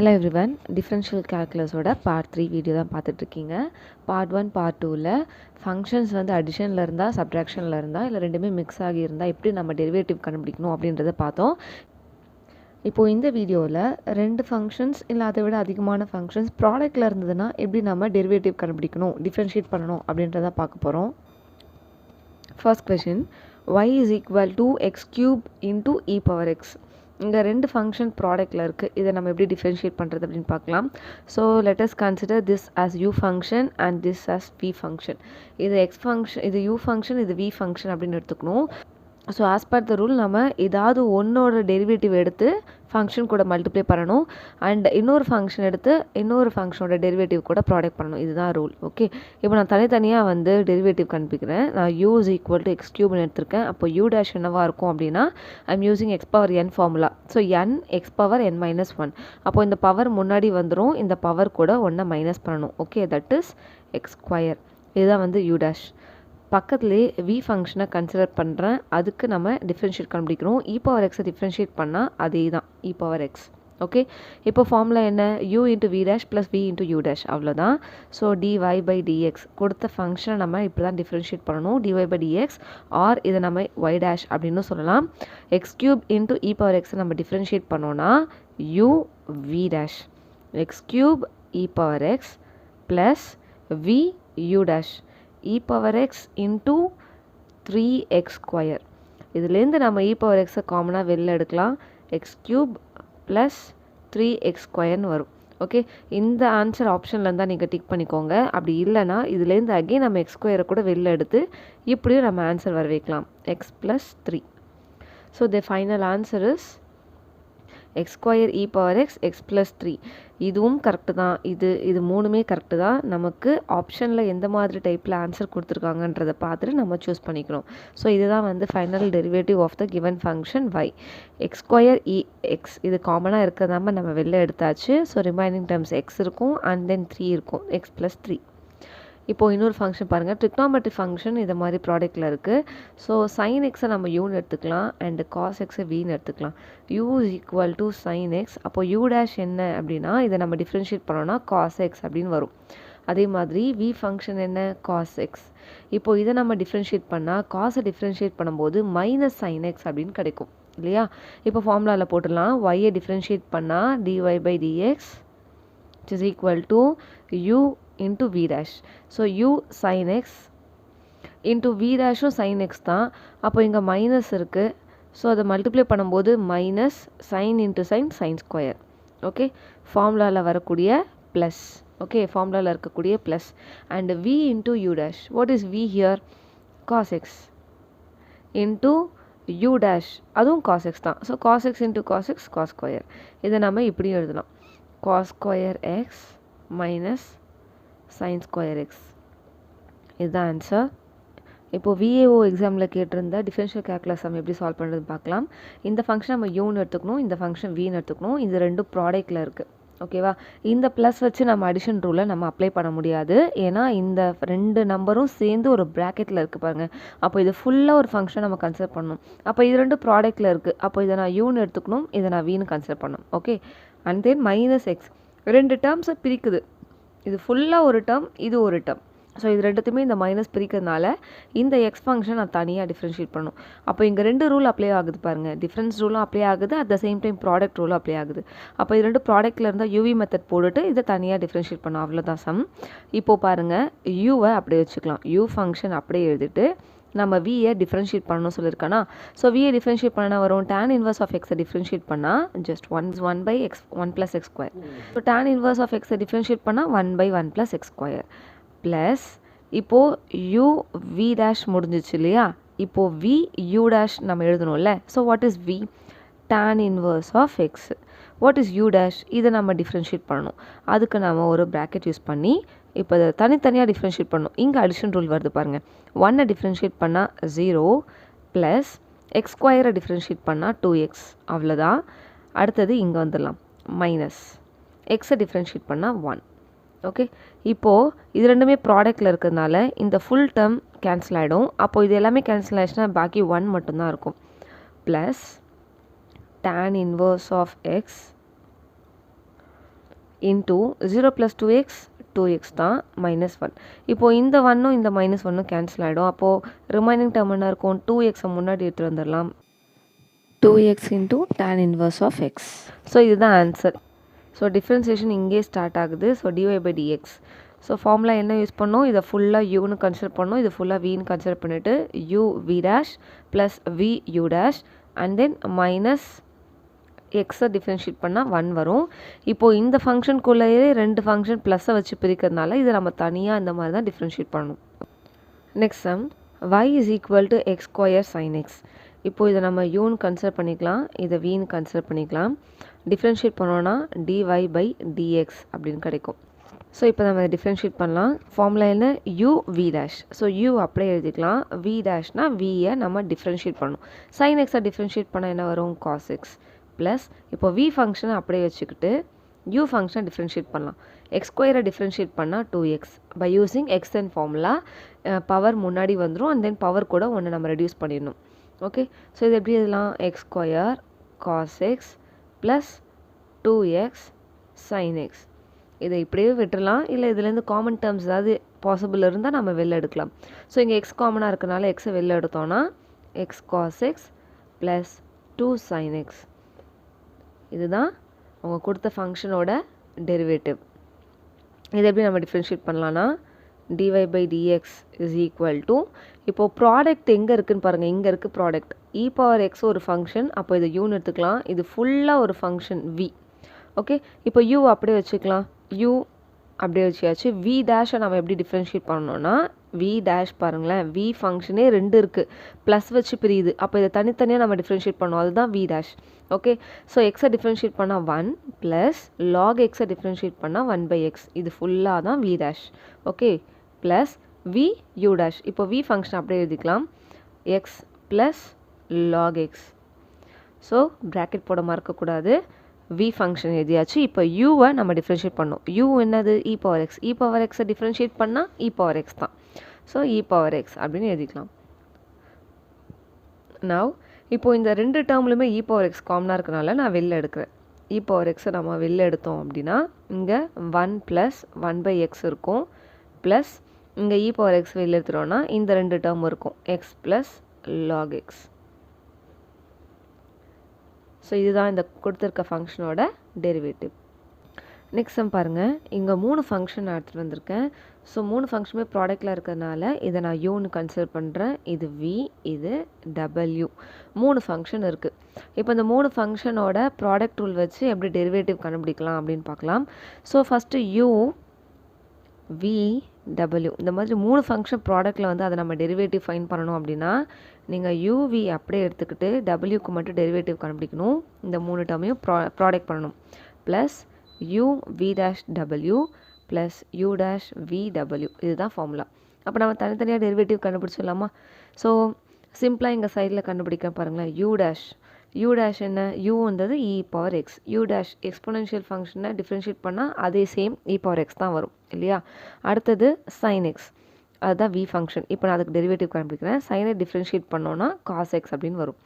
Hello everyone, differential கால்குலஸோட part 3 video தான் பார்த்துட்ருக்கீங்க. பார்ட் 1 பார்ட் 2ல் ஃபங்க்ஷன்ஸ் வந்து அடிஷனில் இருந்தால், சப்ட்ராக்ஷனில் இருந்தால், இல்லை ரெண்டுமே மிக்ஸ் ஆகி இருந்தால் எப்படி நம்ம டெரிவேட்டிவ் கண்டுபிடிக்கணும் அப்படின்றத பார்த்தோம். இப்போது இந்த வீடியோவில் 2 ஃபங்க்ஷன்ஸ் இல்லை அதை விட அதிகமான ஃபங்க்ஷன்ஸ் ப்ராடக்ட்டில் இருந்ததுன்னா எப்படி நம்ம டெரிவேட்டிவ் கண்டுபிடிக்கணும், டிஃப்ரென்ஷியேட் பண்ணணும் அப்படின்றத பார்க்க போகிறோம். First question, y is equal to x cube into e power x. இங்கே 2 ஃபங்க்ஷன் ப்ராடக்ட்டில் இருக்குது. இதை நம்ம எப்படி டிஃப்ரென்ஷியேட் பண்ணுறது அப்படின்னு பார்க்கலாம். So let us consider this as u function and this as v function. இது x ஃபங்க்ஷன், இது u ஃபங்க்ஷன், இது v ஃபங்க்ஷன் அப்படின்னு எடுத்துக்கணும். So as per the rule நம்ம ஏதாவது ஒன்றோட டெரிவேட்டிவ் எடுத்து ஃபங்க்ஷன் கூட மல்டிப்ளை பண்ணணும் அண்ட் இன்னொரு ஃபங்க்ஷன் எடுத்து இன்னொரு ஃபங்க்ஷனோட டெரிவேட்டிவ் கூட ப்ராடக்ட் பண்ணணும். இதுதான் ரூல். ஓகே, இப்போ நான் தனித்தனியாக வந்து டெரிவேட்டிவ் கண்டுபிடிக்கிறேன். நான் u is equal to x cube எடுத்திருக்கேன். அப்போ u dash என்னவாக இருக்கும் அப்படின்னா I'm using x power n formula. So n x power n minus 1. அப்போ இந்த பவர் முன்னாடி வந்துடும், இந்த பவர் கூட 1 மைனஸ் பண்ணணும். Okay, that is x square. இதுதான் வந்து u dash. பக்கத்துலேயே v ஃபங்க்ஷனை கன்சிடர் பண்ணுறேன். அதுக்கு நம்ம டிஃப்ரென்ஷியேட் கண்டுபிடிக்கிறோம். e பவர் எக்ஸை டிஃப்ரென்ஷியேட் பண்ணால் அதே தான் e பவர் எக்ஸ். ஓகே, இப்போ ஃபார்முலா என்ன? u into v dash plus v into u dash, அவ்வளோதான். ஸோ dy பை dx கொடுத்த ஃபங்க்ஷனை நம்ம இப்படி தான் டிஃப்ரென்ஷியேட் பண்ணணும். dy பை dx ஆர் இதை நம்ம y டேஷ் அப்படின்னு சொல்லலாம். X cube into e power எக்ஸை நம்ம டிஃப்ரென்ஷியேட் பண்ணோன்னா u v dash X cube e power X plus v u dash e power X into 3x square. இதுலேருந்து நம்ம e பவர் எக்ஸை காமனாக வெளில எடுக்கலாம். எக்ஸ் கியூப் ப்ளஸ் 3x ஸ்கொயர்னு வரும். ஓகே, இந்த ஆன்சர் ஆப்ஷனில் இருந்தால் நீங்கள் டிக் பண்ணிக்கோங்க. அப்படி இல்லைனா இதுலேருந்து அகெயின் நம்ம எக்ஸ் ஸ்கொயரை கூட வெளில எடுத்து இப்படியும் நம்ம ஆன்சர் வர வைக்கலாம். X plus 3. So the final answer is X square e power X X plus 3. இதுவும் கரெக்டு தான். இது மூணுமே கரெக்டு தான். நமக்கு ஆப்ஷனில் எந்த மாதிரி டைப்பில் ஆன்சர் கொடுத்துருக்காங்கன்றதை பார்த்துட்டு நம்ம சூஸ் பண்ணிக்கணும். ஸோ இதுதான் வந்து final derivative of the given function y. X square e x இது காமனாக இருக்கிறதாம நம்ம வெளில எடுத்தாச்சு. ஸோ ரிமைனிங் டேர்ம்ஸ் எக்ஸ் இருக்கும் அண்ட் தென் 3 இருக்கும், எக்ஸ் ப்ளஸ் 3. இப்போது இன்னொரு ஃபங்க்ஷன் பாருங்கள், ட்ரிக்னாமெட்ரி ஃபங்க்ஷன் இது மாதிரி ப்ராடக்ட்டில் இருக்குது. ஸோ சைன் எக்ஸை நம்ம யூன்னு எடுத்துக்கலாம் அண்ட் காஸ் எக்ஸை வின்னு எடுத்துக்கலாம். u is equal to sine x. அப்போது u டேஷ் என்ன அப்படின்னா இதை நம்ம டிஃப்ரென்ஷியேட் பண்ணோன்னா காஸ் எக்ஸ் அப்படின்னு வரும். அதே மாதிரி v ஃபங்க்ஷன் என்ன? Cos x. இப்போது இதை நம்ம டிஃப்ரென்ஷியேட் பண்ணால் காஸை டிஃப்ரென்ஷியேட் பண்ணும்போது மைனஸ் சைன் எக்ஸ் அப்படின்னு கிடைக்கும் இல்லையா? இப்போ ஃபார்முலாவில் போட்டுடலாம். y-ஐ டிஃப்ரென்ஷியேட் பண்ணால் dy by dx which is equal to u into v dash. So u sin x into v dash sin x தான். அப்போ இங்கே மைனஸ் இருக்குது. ஸோ அதை மல்டிப்ளை பண்ணும்போது minus sign into sine sine square. Okay, ஃபார்முலாவில் வரக்கூடிய plus. Okay, ஃபார்முலாவில் இருக்கக்கூடிய plus and v into u dash. What is v here? cos x into u dash, அதுவும் cos x தான். So cos x into cos x cos square. இதை நம்ம இப்படியும் எழுதலாம். cos square x minus sin square X. இதுதான் answer. இப்போது VAO எக்ஸாமில் கேட்டிருந்த டிஃபரன்ஷியல் கால்குலஸ் நம்ம எப்படி சால்வ் பண்ணுறதுன்னு பார்க்கலாம். இந்த ஃபங்க்ஷன் நம்ம யூன்னு எடுத்துக்கணும், இந்த ஃபங்க்ஷன் வின்னு எடுத்துக்கணும். இது ரெண்டும் ப்ராடக்ட்டில் இருக்குது. ஓகேவா? இந்த ப்ளஸ் வச்சு நம்ம அடிஷன் ரூலை நம்ம அப்ளை பண்ண முடியாது. ஏன்னா இந்த 2 நம்பரும் சேர்ந்து ஒரு ப்ராக்கெட்டில் இருக்குது பாருங்கள். அப்போ இது ஃபுல்லாக ஒரு ஃபங்க்ஷன் நம்ம கன்சிடர் பண்ணணும். அப்போ இது ரெண்டும் ப்ராடக்ட்டில் இருக்குது. அப்போ இதை நான் யூன்னு எடுத்துக்கணும், இதை நான் வின்னு கன்சிடர் பண்ணணும். Okay, and then minus X 2 டேர்ம்ஸை பிரிக்குது. இது ஃபுல்லாக ஒரு டேர்ம், இது ஒரு டேர்ம். ஸோ இது ரெண்டுத்துமே இந்த மைனஸ் பிரிக்கிறதுனால இந்த எக்ஸ் ஃபங்க்ஷன் நான் தனியாக டிஃப்ரென்ஷியேட் பண்ணணும். அப்போ இங்கே 2 ரூல் அப்ளை ஆகுது பாருங்கள். டிஃப்ரென்ஸ் ரூலும் அப்ளை ஆகுது, at the same time product ரூலும் அப்ளை ஆகுது. அப்போ இது 2 ப்ராடக்ட்டில் இருந்தால் யூவி மெத்தட் போட்டுட்டு இதை தனியாக டிஃப்ரென்ஷியேட் பண்ணணும். அவ்வளோதான் சம். இப்போது பாருங்கள், யூவை அப்படியே வச்சுக்கலாம். யூ ஃபங்க்ஷன் அப்படியே எழுதிட்டு நம்ம வியை டிஃப்ரென்ஷியேட் பண்ணணும் சொல்லியிருக்கானா. ஸோ வியை டிஃப்ரென்ஷியேட் பண்ண வரும் tan இன்வர்ஸ் ஆஃப் எக்ஸை டிஃப்ரென்ஷியேட் பண்ணால் just 1 by x 1 plus x square. So tan inverse of எக்ஸை டிஃப்ரென்ஷியேட் பண்ணால் 1 by 1 plus x square plus இப்போது u v டேஷ் முடிஞ்சிச்சு இல்லையா? இப்போது v u டேஷ் நம்ம எழுதணும்ல. So what is v? tan inverse of x. What is u dash? இதை நம்ம டிஃப்ரென்ஷியேட் பண்ணணும். அதுக்கு நம்ம ஒரு ப்ராக்கெட் யூஸ் பண்ணி இப்போ இதை தனித்தனியாக டிஃப்ரென்ஷியேட் பண்ணணும். இங்கே அடிஷன் ரூல் வருது பாருங்கள். 1-ஐ டிஃப்ரென்ஷியேட் பண்ணால் 0 ப்ளஸ் எக்ஸ் ஸ்கொயரை டிஃப்ரென்ஷியேட் பண்ணால் 2x. அவ்வளோதான். அடுத்தது இங்கே வந்துடலாம். மைனஸ் எக்ஸை டிஃப்ரென்ஷியேட் பண்ணால் 1. ஓகே, இப்போது இது ரெண்டுமே ப்ராடக்ட்டில் இருக்கிறதுனால இந்த ஃபுல் டேர்ம் கேன்சல் ஆகிடும். அப்போது இது எல்லாமே கேன்சல் ஆகிடுச்சுன்னா பாக்கி 1 மட்டும்தான் இருக்கும். Plus tan inverse of x into 0 + 2x 2x தான் -1. இப்போது இந்த 1ம் இந்த -1ம் கேன்சல் ஆகிடும். அப்போது ரிமைனிங் டேர்ம் என்ன இருக்கும், 2xஐ முன்னாடி எடுத்துகிட்டு வந்துடலாம். 2x into tan inverse of x. So இதுதான் ஆன்சர். ஸோ டிஃப்ரென்சியேஷன் இங்கே ஸ்டார்ட் ஆகுது. So dy/dx. ஸோ ஃபார்முலா என்ன யூஸ் பண்ணோம், இதை ஃபுல்லாக யூன்னு கன்சிடர் பண்ணோம், இது ஃபுல்லாக வின்னு கன்சிடர் பண்ணிவிட்டு uv' plus vu' and then minus எக்ஸை டிஃப்ரென்ஷியேட் பண்ணால் 1 வரும். இப்போது இந்த ஃபங்க்ஷனுக்குள்ளேயே 2 ஃபங்க்ஷன் ப்ளஸ்ஸை வச்சு பிரிக்கிறதுனால இதை நம்ம தனியாக இந்த மாதிரி தான் டிஃப்ரென்ஷியேட் பண்ணணும். Next sum y = x² sin x. இப்போது இதை நம்ம யூன்னு கன்சிடர் பண்ணிக்கலாம், இதை வின்னு கன்சிடர் பண்ணிக்கலாம். டிஃப்ரென்ஷியேட் பண்ணோன்னா dy/dx அப்படின்னு கிடைக்கும். ஸோ இப்போ நம்ம இதை டிஃப்ரென்ஷியேட் பண்ணலாம். ஃபார்முலா என்ன, uv'. ஸோ u அப்படியே எழுதிக்கலாம், v'-னா vயை நம்ம டிஃப்ரென்ஷியேட் பண்ணணும். sin xஐ டிஃப்ரென்ஷியேட் பண்ணால் என்ன வரும், cos x ப்ளஸ் இப்போ v ஃபங்க்ஷனை அப்படியே வச்சுக்கிட்டு u ஃபங்க்ஷனை டிஃப்ரென்ஷியேட் பண்ணலாம். x² டிஃப்ரென்ஷியேட் பண்ணால் 2x. By using xn formula power முன்னாடி வந்துடும், அண்ட் தென் பவர் கூட ஒன்று நம்ம ரெடியூஸ் பண்ணிடணும். ஓகே, ஸோ இது எப்படி எழுதலாம், x² cos x plus 2x sin x. இதை இப்படியே விட்டுடலாம், இல்லை இதுலேருந்து காமன் டேர்ம்ஸ் ஏதாவது பாசிபிள் இருந்தால் நம்ம வெளில எடுக்கலாம். ஸோ இங்கே எக்ஸ் காமனாக இருக்கனால எக்ஸை வெளில எடுத்தோன்னா x cos x plus 2 sin x. இதுதான் அவங்க கொடுத்த ஃபங்க்ஷனோட டெரிவேட்டிவ். இதை எப்படி நம்ம டிஃப்ரென்ஷியேட் பண்ணலான்னா dy/dx இஸ் ஈக்குவல் டு, இப்போது ப்ராடக்ட் எங்கே இருக்குதுன்னு பாருங்கள், இங்கே இருக்குது ப்ராடக்ட். e⁻x ஒரு ஃபங்க்ஷன், அப்போ இதை யூன்னு எடுத்துக்கலாம், இது ஃபுல்லாக ஒரு ஃபங்க்ஷன் v. ஓகே, இப்போ u அப்படியே வச்சுக்கலாம், u அப்படியே வச்சியாச்சு. v' நம்ம எப்படி டிஃப்ரென்ஷியேட் பண்ணோன்னா v' பாருங்களேன், v ஃபங்க்ஷனே 2 இருக்குது, ப்ளஸ் வச்சு பிரியுது, அப்போ இதை தனித்தனியாக நம்ம டிஃப்ரென்ஷியேட் பண்ணோம், அதுதான் v'. ஓகே, ஸோ எக்ஸை டிஃப்ரென்ஷியேட் பண்ணால் 1 ப்ளஸ் log எக்ஸை டிஃப்ரென்ஷியேட் பண்ணால் 1/x. இது ஃபுல்லாக தான் v'. Okay, plus vu'. இப்போ v ஃபங்க்ஷன் அப்படியே எழுதிக்கலாம், x plus log x. So bracket போட மறக்கக்கூடாது, v ஃபங்க்ஷன் எழுதியாச்சு. இப்போ யூவை நம்ம டிஃப்ரென்ஷியேட் பண்ணோம். u என்னது, e⁻x. e⁻xஐ டிஃப்ரென்ஷியேட் பண்ணால் e⁻x தான். ஸோ e⁻x அப்படின்னு எழுதிக்கலாம். நவ் இப்போது இந்த 2 டேர்ம்லுமே e⁻x காமனாக இருக்கனால நான் வெளில எடுக்கிறேன். e⁻xஐ நம்ம வெளில எடுத்தோம் அப்படின்னா இங்கே 1 ப்ளஸ் 1/x இருக்கும், ப்ளஸ் இங்கே e⁻x வெளில எடுத்துட்டோன்னா இந்த 2 டேர்ம் இருக்கும், x plus log x. So இதுதான் இந்த கொடுத்துருக்க ஃபங்க்ஷனோட டெரிவேட்டிவ். நெக்ஸ்ட் சம் பாருங்கள், இங்கே 3 ஃபங்க்ஷன் நான் எடுத்துகிட்டு வந்திருக்கேன். ஸோ 3 ஃபங்க்ஷனுமே ப்ராடக்டில் இருக்கிறதுனால இதை நான் யூன்னு கன்சிடர் பண்ணுறேன், இது v, இது w. 3 ஃபங்க்ஷன் இருக்குது. இப்போ இந்த 3 ஃபங்க்ஷனோட ப்ராடக்ட் ரூல் வச்சு எப்படி டெரிவேட்டிவ் கண்டுபிடிக்கலாம் அப்படின்னு பார்க்கலாம். So first u v w இந்த மாதிரி 3 ஃபங்க்ஷன் ப்ராடக்ட்டில் வந்து அதை நம்ம டெரிவேட்டிவ் ஃபைன் பண்ணணும் அப்படின்னா நீங்கள் uv அப்படியே எடுத்துக்கிட்டு wக்கு மட்டும் டெரிவேட்டிவ் கண்டுபிடிக்கணும். இந்த 3 டேர்மையும் ப்ராடக்ட் பண்ணணும். Plus uv'w plus u'(v')w. இதுதான் ஃபார்முலா. அப்போ நம்ம தனித்தனியாக டெரிவேட்டிவ் கண்டுபிடிச்சிடலாமா? ஸோ சிம்பிளாக இங்கே சைடில் கண்டுபிடிக்க பாருங்களேன், u' என்ன, u வந்தது e⁻x. u' எக்ஸ்பொனென்ஷியல் ஃபங்க்ஷனை டிஃப்ரென்ஷியேட் பண்ணால் அதே சேம் e⁻x தான் வரும் இல்லையா? அடுத்தது sin x, அதுதான் v ஃபங்க்ஷன். இப்போ நான் அதுக்கு டெரிவேட்டிவ் கண்டுபிடிக்கிறேன். சைனை டிஃப்ரென்ஷியேட் பண்ணோன்னா cos x அப்படின்னு வரும்.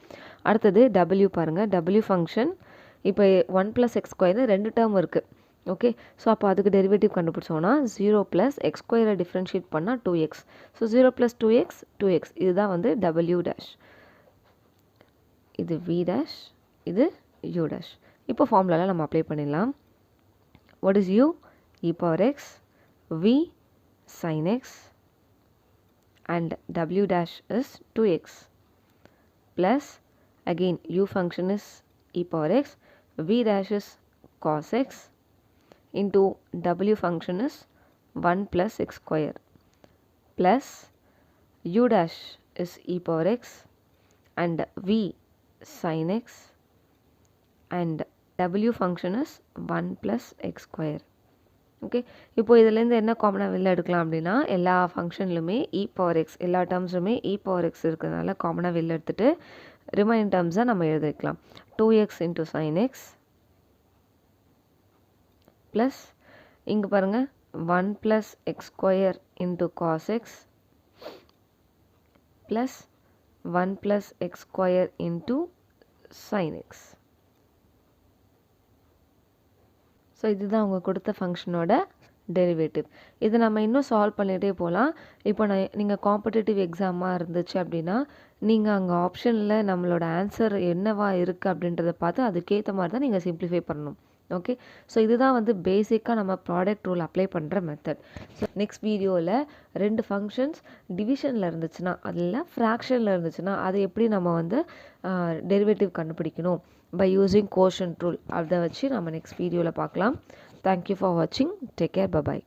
அடுத்தது w பாருங்கள், w ஃபங்க்ஷன். இப்போ 1 + x² 2 டேர்ம் இருக்குது. ஓகே, ஸோ அப்போ அதுக்கு டெரிவேட்டிவ் கண்டுபிடிச்சோன்னா 0 + x² டிஃப்ரென்ஷியேட் பண்ணால் 2x. So 0 + 2x 2x. இதுதான் வந்து w'. இது v', இது u'. இப்போ ஃபார்முலாவில் நம்ம அப்ளை பண்ணிடலாம். What is u? e⁻x v sin x and w' is 2x plus again u function is e⁻x, v' is cos x into w function is 1 + x² plus u' is e⁻x and v sin x and w function is 1 + x². Okay, இப்போ இதுலேருந்து என்ன காமனாக வெளில எடுக்கலாம் அப்படின்னா எல்லா ஃபங்க்ஷன்லுமே e⁻x, எல்லா டேர்ம்ஸுமே e⁻x இருக்கிறதுனால காமனாக வெளில எடுத்துகிட்டு ரிமைனிங் டேர்ம்ஸை நம்ம எழுத வைக்கலாம். 2x into sin x plus இங்கே பாருங்கள் 1 + x² into cos x plus 1 + x² into sin x. So இதுதான் அவங்க கொடுத்த ஃபங்க்ஷனோட டெரிவேட்டிவ். இதை நம்ம இன்னும் சால்வ் பண்ணிகிட்டே போகலாம். இப்போ நீங்கள் காம்படிட்டிவ் எக்ஸாமாக இருந்துச்சு அப்படின்னா நீங்கள் அங்கே ஆப்ஷனில் நம்மளோட ஆன்சர் என்னவா இருக்குது அப்படின்றத பார்த்து அதுக்கேற்ற மாதிரி தான் நீங்கள் சிம்ப்ளிஃபை பண்ணணும். ஓகே, ஸோ இதுதான் வந்து பேசிக்காக நம்ம ப்ராடக்ட் ரூல் அப்ளை பண்ணுற மெத்தட். ஸோ நெக்ஸ்ட் வீடியோவில் 2 ஃபங்க்ஷன்ஸ் டிவிஷனில் இருந்துச்சுன்னா அதில் ஃப்ராக்ஷனில் இருந்துச்சுன்னா அதை எப்படி நம்ம வந்து டெரிவேட்டிவ் கண்டுபிடிக்கணும் பை யூஸிங் கோஷன்ட் ரூல், அதை வச்சு நம்ம நெக்ஸ்ட் வீடியோவில் பார்க்கலாம். தேங்க்யூ ஃபார் வாட்சிங். Take care. பை.